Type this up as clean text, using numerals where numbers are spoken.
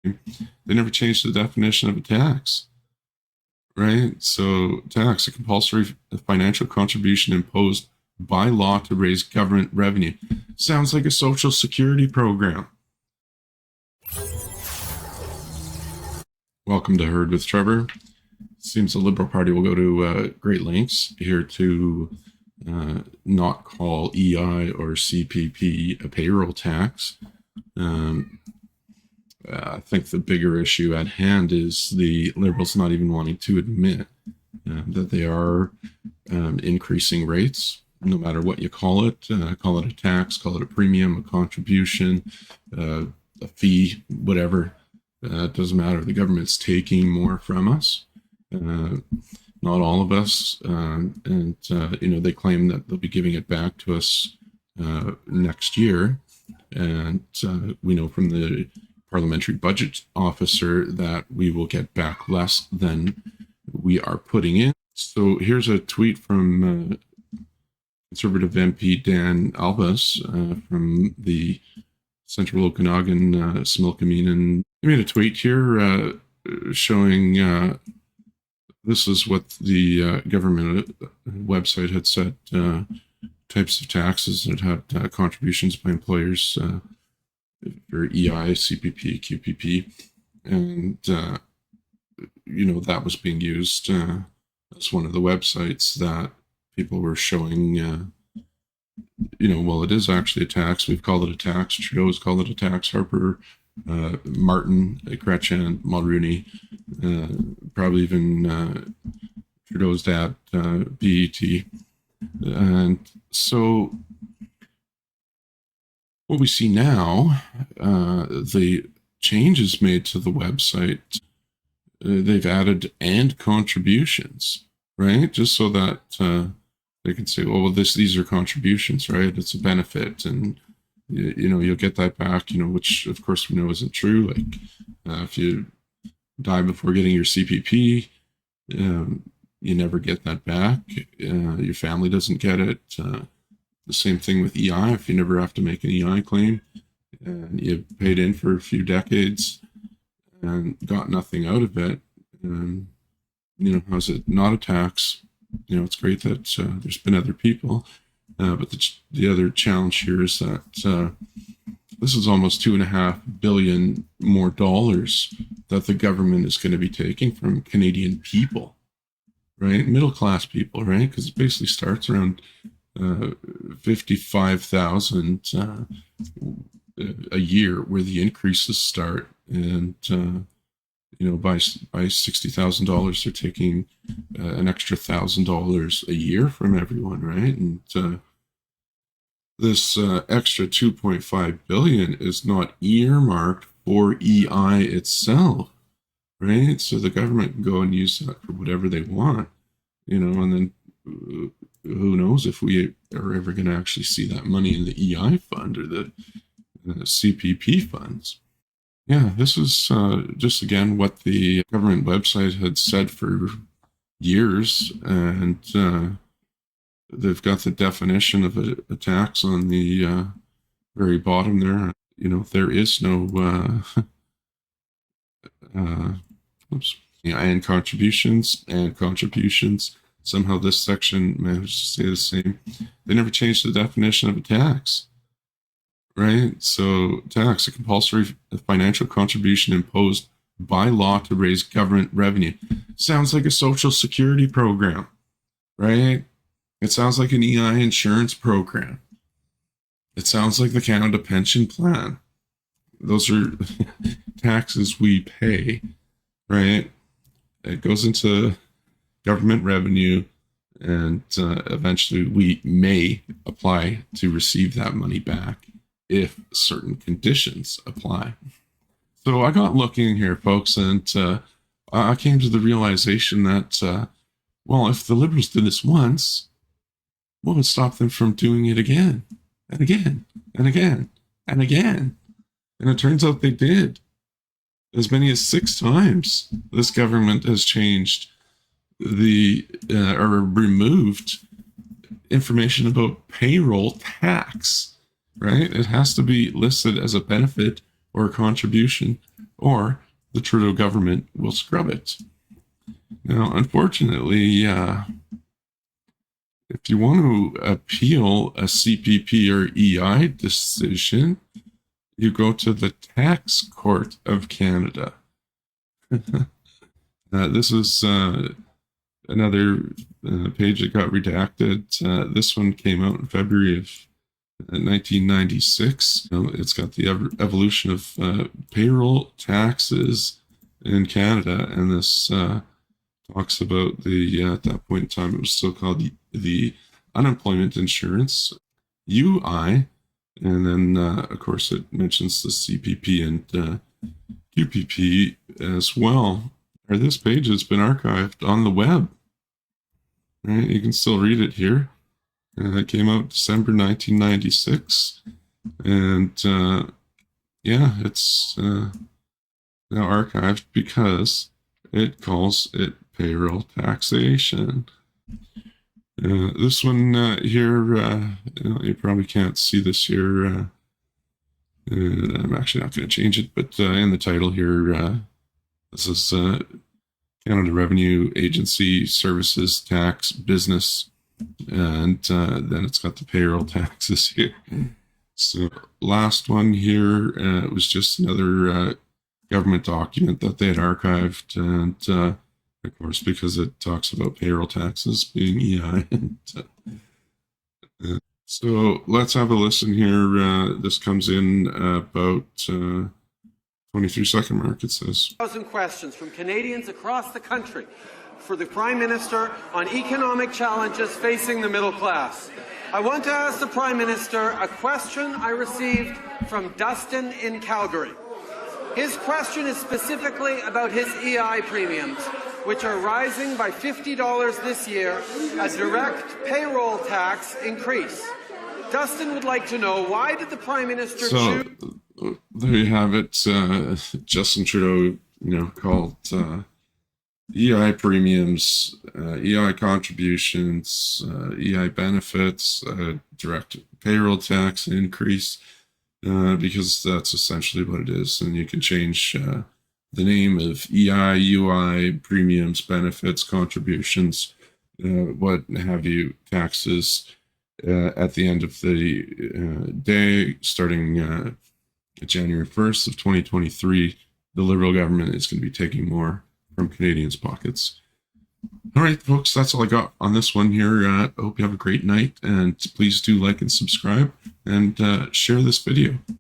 They never changed the definition of a tax, right? So tax, a compulsory financial contribution imposed by law to raise government revenue. Sounds like a social security program. Welcome to Heard with Trevor. Seems the Liberal Party will go to great lengths here to not call EI or CPP a payroll tax. I think the bigger issue at hand is the Liberals not even wanting to admit that they are increasing rates, no matter what you call it a tax, call it a premium, a contribution, a fee, whatever. It doesn't matter. The government's taking more from us. Not all of us. They claim that they'll be giving it back to us next year. And we know from the parliamentary budget officer that we will get back less than we are putting in. So here's a tweet from Conservative MP Dan Albas from the Central Okanagan Similkameen. He made a tweet here showing this is what the government website had said, types of taxes that had contributions by employers for EI, CPP, QPP, and that was being used as one of the websites that people were showing. Well, it is actually a tax. We've called it a tax. Trudeau's called it a tax. Harper, Martin, Chretien, Mulrooney, probably even Trudeau's dad, BET. And so what we see now, the changes made to the website, they've added and contributions, right? Just so that they can say, oh, well, these are contributions, right? It's a benefit, and you'll get that back, which of course we know isn't true. Like if you die before getting your CPP, you never get that back. Your family doesn't get it. The same thing with EI. If you never have to make an EI claim and you paid in for a few decades and got nothing out of it, how's it not a tax? It's great that there's been other people, but the other challenge here is that this is almost $2.5 billion more dollars that the government is going to be taking from Canadian people, right? Middle class people, right? Because it basically starts around 55,000 a year where the increases start, and by $60,000 they're taking an extra $1,000 a year from everyone, right? And this extra 2.5 billion is not earmarked for EI itself, right? So the government can go and use that for whatever they want, and then who knows if we are ever going to actually see that money in the EI fund or the CPP funds. Yeah, this is just, again, what the government website had said for years, and they've got the definition of a tax on the very bottom there. There is no and contributions. Somehow this section managed to stay the same. They never changed the definition of a tax, right? So tax, a compulsory financial contribution imposed by law to raise government revenue. Sounds like a social security program, right? It sounds like an EI insurance program. It sounds like the Canada Pension Plan. Those are taxes we pay, right? It goes into government revenue, and eventually we may apply to receive that money back if certain conditions apply. So I got looking here, folks, and I came to the realization that, if the Liberals did this once, what would stop them from doing it again and again and again and again? And it turns out they did. As many as 6 times this government has changed or removed information about payroll tax, right? It has to be listed as a benefit or a contribution or the Trudeau government will scrub it. Now, unfortunately, if you want to appeal a CPP or EI decision, you go to the Tax Court of Canada. This is another page that got redacted. This one came out in February of 1996. It's got the evolution of payroll taxes in Canada, and this talks about the at that point in time it was still called the unemployment insurance, UI, and then of course it mentions the CPP and QPP as well. This page has been archived on the web. Right, you can still read it here. It came out December 1996, and yeah, it's now archived because it calls it payroll taxation. This one here, you probably can't see this here. I'm actually not going to change it, but in the title here, this is Canada Revenue Agency Services Tax Business, and then it's got the payroll taxes here. So last one here, it was just another government document that they had archived, and of course, because it talks about payroll taxes being EI. So let's have a listen here. This comes in about 23-second mark, it says. 1,000 questions from Canadians across the country for the Prime Minister on economic challenges facing the middle class. I want to ask the Prime Minister a question I received from Dustin in Calgary. His question is specifically about his EI premiums, which are rising by $50 this year, a direct payroll tax increase. Dustin would like to know, why did the Prime Minister choose... There you have it. Justin Trudeau, called EI premiums, EI contributions, EI benefits, direct payroll tax increase, because that's essentially what it is. And you can change the name of EI, UI, premiums, benefits, contributions, what have you, taxes at the end of the day, starting January 1st of 2023, the Liberal government is going to be taking more from Canadians' pockets. All right, folks, that's all I got on this one here. I hope you have a great night, and please do like and subscribe and share this video.